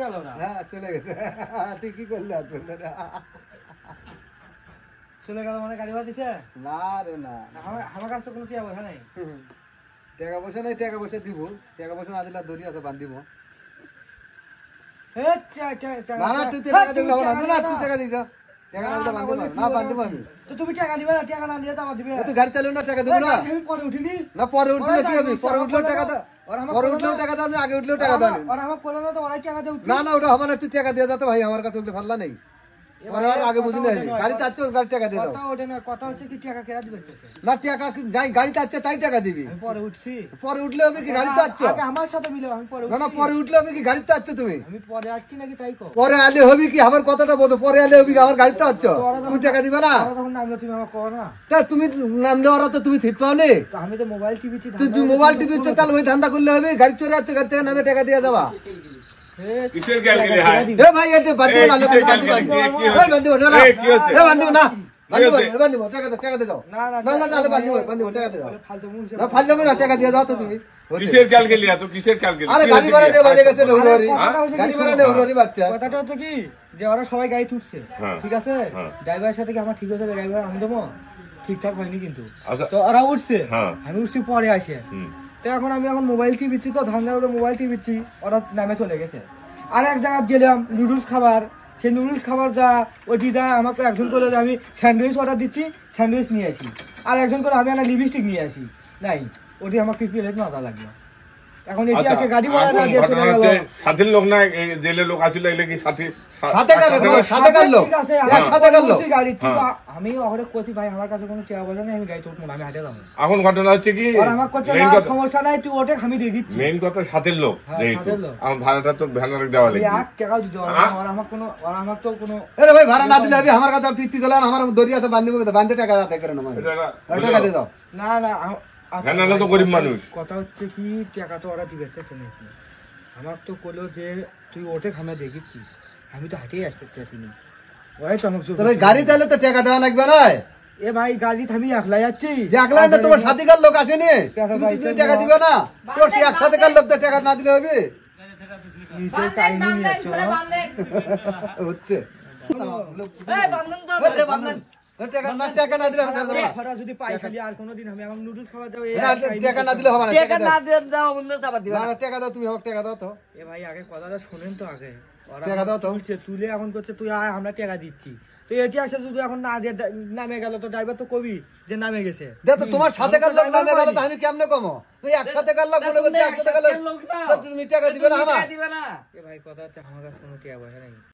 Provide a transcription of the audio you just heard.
গেল না? হ্যাঁ চলে গেছে। ঠিকই করলে চলে গেল মানে গাড়ি ভাড়া দিছে? না রে না, আমার কাছে কোনো টাকা পয়সা নাই। টাকা পয়সা নাই, টাকা পয়সা দিব, টাকা পয়সা না দিলে দড়ি আছে বান্ধিব। না না তুই টাকা দিবি না, না তুই টাকা দিবি না, টাকা না দিলে বান্ধিব না, বান্ধিব আমি। তো তুমি টাকা দিবে না, টাকা না দিয়ে তো আমার দিবে। তুই গাড়ি চালাবি না, টাকা দিব না। আমি পরে উঠিনি। না পরে উঠলে কি হবে? পরে উঠলেও টাকা দাও, পরে উঠলেও টাকা দাও, আমি আগে উঠলেও টাকা দাও। আর আমার কোলা না তো ওরাই টাকা দেউ। না না ওটা হবে না, তুই টাকা দিয়ে যাতে ভাই, আমার কাছে উঠতে ভাল্লা নেই। পরে আর আগে বুঝি না, গাড়ি চাচ্ছে গাড়ি টাকা দিয়ে দাও। কথা ওঠে না, কথা হচ্ছে কি টাকা কেরা দিবে? না টাকা যাই গাড়ি চাচ্ছে তাই টাকা দিবি। আমি পরে উঠছি। পরে উঠলে হবে কি গাড়ি চাচ্ছ? আগে আমার সাথে মিলে আমি পরে না না পরে উঠলে হবে কি গাড়ি চাচ্ছ তুমি? আমি পরে আসছি নাকি তাই কও? পরে আলে হবে কি আমার কথাটা বলো, পরে আলে হবে কি আমার গাড়ি চাচ্ছ? তুমি টাকা দিবে না? তখন নামলে তুমি আমাকে কও না। তা তুমি নামলে ওরা তো তুমি ঠিক পাও নি। তো আমি তো মোবাইল টিভিতে তুই মোবাইল টিভিতে তাহলে ওই ধান্দা করলে হবে, গাড়ি চলে যাচ্ছে, গাড়ি থেকে নামে টাকা দিয়ে যাবা। কিসের গাল গেলে হাই? এ ভাই এটা বান্ধিব না, বান্ধিব না, বান্ধিব না, এই কি হচ্ছে? এ বান্ধিব না, বান্ধিব টাকা দাও, টাকা দাও। না না না না তাহলে বান্ধিব টাকা দাও। ফালতু মুছে। না ফালতু না, টাকা দিয়ে দাও তো তুমি। কিসের গাল গেলি এত? কিসের গাল গেলি? আরে গাড়ি ভাড়া দিয়ে বাজে গেছে ডৌরি, গাড়ি ভাড়া দিয়ে ডৌরি বাচ্চা। কথাটা হচ্ছে কি যে ওরা সবাই গাড়ি তুলছে, ঠিক আছে, ড্রাইভারের সাথে কি আমার ঠিক হয়েছে? ড্রাইভার আমি দেবো ঠিকঠাক হয়নি কিন্তু। তো ওরা উঠছে, আমি উঠছি পরে আসে। তো এখন আমি মোবাইল টিভিচ্ছি, তো ধান্দা করে মোবাইল টিভিচ্ছি, ওরা নামে চলে গেছে। আর এক জায়গায় গেলাম নুডলস খাবার, সেই নুডলস খাবার যা ওইটি যা আমাকে একজন করে আমি স্যান্ডউইচ অর্ডার দিচ্ছি, স্যান্ডউইচ নিয়ে আসি। আর একজন করে আমি একটা লিপস্টিক নিয়ে আসি, নাই ওটি আমাকে প্লেট মাথা লাগলো। এখন এটি আসে গাড়ি ভাড়া না দিয়ে চলে গেল। সাথের লোক না জেলে লোক আছিল, এলে কি সাথে সাথে কার লোক, একসাথে কার লোক গাড়ি। আমি ওরে কইছি ভাই আমার কাছে কোনো টাকা পয়সা নেই, আমি গাড়ি তুলবো না, আমি হাঁটে যাবো। এখন ঘটনা হচ্ছে কি, আর আমার কাছে না সমস্যা নাই, তুই ওঠে আমি দিয়ে দিচ্ছি। মেইন কথা সাথের লোক যেহেতু আমার ভাড়াটা তো ভ্যানারে দেওয়া লাগবে। এক টাকাও দিতে হবে না, আর আমার কোনো, আর আমার তো কোনো। আরে ভাই ভাড়া না দিলে হবে, আমার কাছে পিত্তি দিলেন, আমার দড়ি আছে বান্ধিব, বান্ধে টাকা দাও করে না, টাকা দিয়ে দাও। না না ভ্যানারে তো গরিব মানুষ। কথা হচ্ছে কি টাকা তো ওরা দিবে, আমার তো কইলো যে তুই ওঠে খামে দেখিচ্ছি, আমি তো হাঁটেই আসতে আসিনি। ওই চমক গাড়ি চাইলে তো টাকা দেওয়া লাগবে না। এ ভাই গাড়ি থামি একলা যাচ্ছি, একলা না তোমার সাথীকার লোক আসেনি, তুমি টাকা দিবে না? তোর সে এক সাথীকার লোক টাকা না দিলে হবে? নিচে কাহিনী নিয়ে হচ্ছে টাকা না দিলে যদি পাই খালি আর কোনোদিন আমি আমার নুডলস খাওয়া দাও, টাকা না দিলে হবে না, টাকা না দিয়ে দাও বন্ধু, চাপা দিবা না টাকা দাও, তুমি হোক টাকা দাও তো। এ ভাই আগে কথাটা শোনেন তো, আগে টাকা দাও তো। তুলে এখন করছে তুই আয় আমরা টাকা দিচ্ছি, তো এটি আসে যদি এখন না দিয়ে নামে গেল, তো ড্রাইভার তো কবি যে নামে গেছে। দেখো তোমার সাথে কার লোক নামে গেল তো আমি কেমনে কমো? তুই একসাথে কার লোক মনে করছিস, একসাথে কার লোক তুমি টাকা দিবে না আমার? এ ভাই কথা হচ্ছে আমার কাছে কোনো টাকা পয়সা নাই।